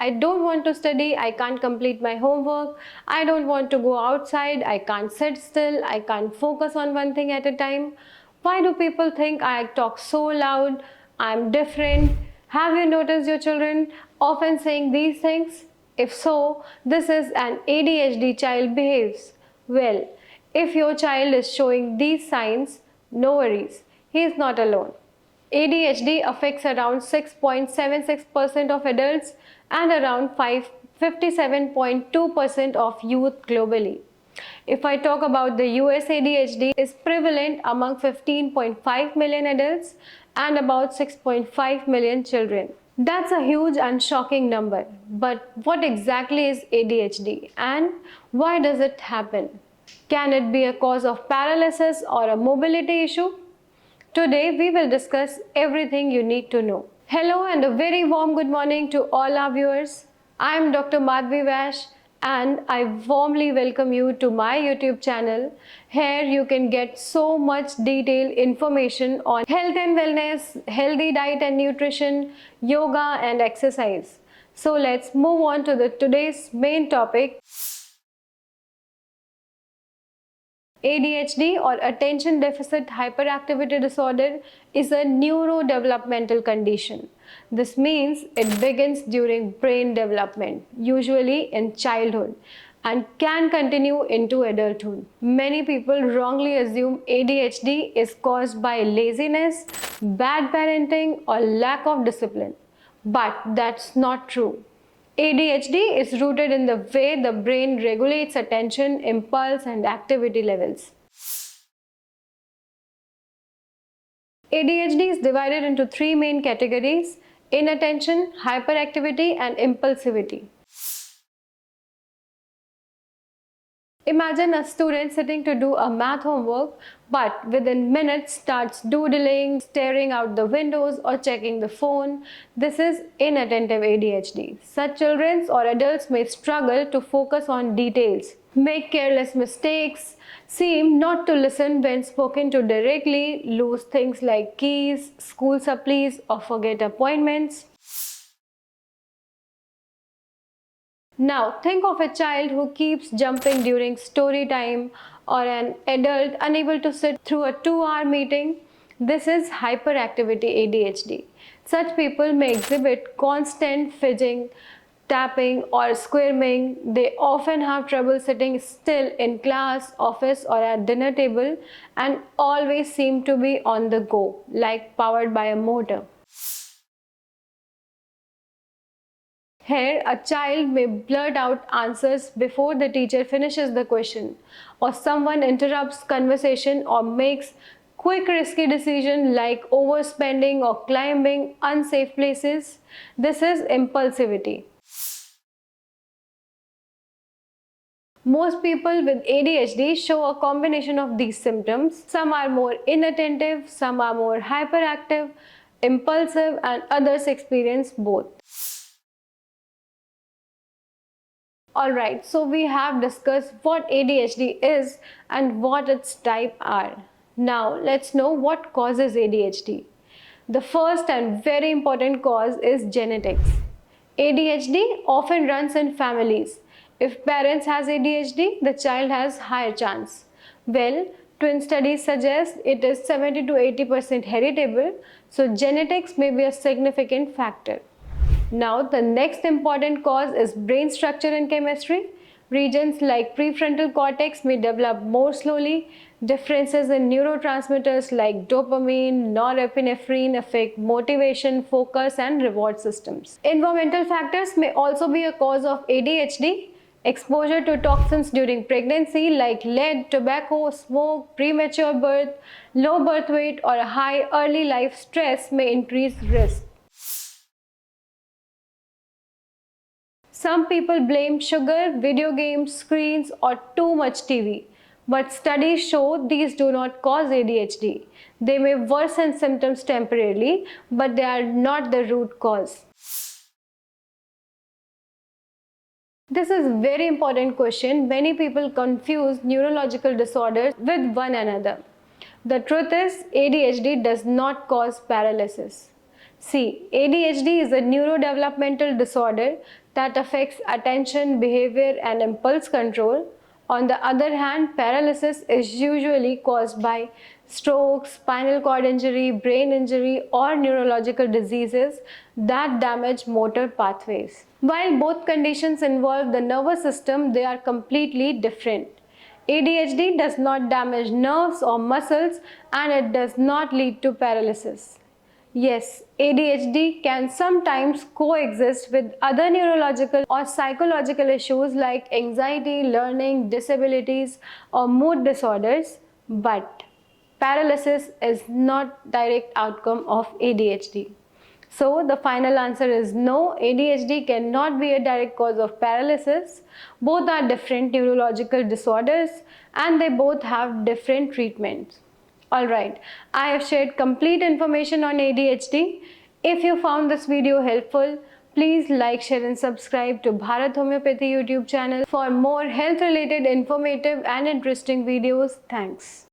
I don't want to study, I can't complete my homework, I don't want to go outside, I can't sit still, I can't focus on one thing at a time. Why do people think I talk so loud, I'm different? Have you noticed your children often saying these things? If so, this is an ADHD child behaves. Well, if your child is showing these signs, no worries, he is not alone. ADHD affects around 6.76% of adults and around 57.2% of youth globally. If I talk about the US, ADHD is prevalent among 15.5 million adults and about 6.5 million children. That's a huge and shocking number. But what exactly is ADHD and why does it happen? Can it be a cause of paralysis or a mobility issue? Today we will discuss everything you need to know. Hello and a very warm good morning to all our viewers. I am Dr. Madhvi Vash and I warmly welcome you to my YouTube channel. Here you can get so much detailed information on health and wellness, healthy diet and nutrition, yoga and exercise. So let's move on to today's main topic. ADHD or Attention Deficit Hyperactivity Disorder is a neurodevelopmental condition. This means it begins during brain development, usually in childhood, and can continue into adulthood. Many people wrongly assume ADHD is caused by laziness, bad parenting, or lack of discipline. But that's not true. ADHD is rooted in the way the brain regulates attention, impulse, and activity levels. ADHD is divided into three main categories: inattention, hyperactivity, and impulsivity. Imagine a student sitting to do a math homework, but within minutes starts doodling, staring out the windows, or checking the phone. This is inattentive ADHD. Such children or adults may struggle to focus on details, make careless mistakes, seem not to listen when spoken to directly, lose things like keys, school supplies, or forget appointments. Now, think of a child who keeps jumping during story time or an adult unable to sit through a 2-hour meeting. This is hyperactivity ADHD. Such people may exhibit constant fidgeting, tapping, or squirming. They often have trouble sitting still in class, office, or at dinner table and always seem to be on the go, like powered by a motor. Here, a child may blurt out answers before the teacher finishes the question, or someone interrupts conversation or makes quick risky decisions like overspending or climbing unsafe places. This is impulsivity. Most people with ADHD show a combination of these symptoms. Some are more inattentive, some are more hyperactive, impulsive, and others experience both. Alright, so we have discussed what ADHD is and what its types are. Now let's know what causes ADHD. The first and very important cause is genetics. ADHD often runs in families. If parents has ADHD, the child has higher chance. Well, twin studies suggest it is 70 to 80% heritable, so genetics may be a significant factor. Now, the next important cause is brain structure and chemistry. Regions like prefrontal cortex may develop more slowly. Differences in neurotransmitters like dopamine, norepinephrine affect motivation, focus, and reward systems. Environmental factors may also be a cause of ADHD. Exposure to toxins during pregnancy like lead, tobacco, smoke, premature birth, low birth weight, or a high early life stress may increase risk. Some people blame sugar, video games, screens, or too much TV. But studies show these do not cause ADHD. They may worsen symptoms temporarily, but they are not the root cause. This is a very important question. Many people confuse neurological disorders with one another. The truth is, ADHD does not cause paralysis. See, ADHD is a neurodevelopmental disorder that affects attention, behavior, and impulse control. On the other hand, paralysis is usually caused by stroke, spinal cord injury, brain injury, or neurological diseases that damage motor pathways. While both conditions involve the nervous system, they are completely different. ADHD does not damage nerves or muscles, and it does not lead to paralysis. Yes, ADHD can sometimes coexist with other neurological or psychological issues like anxiety, learning disabilities, or mood disorders, but paralysis is not direct outcome of ADHD. So the final answer is no, ADHD cannot be a direct cause of paralysis. Both are different neurological disorders and they both have different treatments. Alright, I have shared complete information on ADHD. If you found this video helpful, please like, share and subscribe to Bharat Homeopathy YouTube channel for more health related informative and interesting videos. Thanks.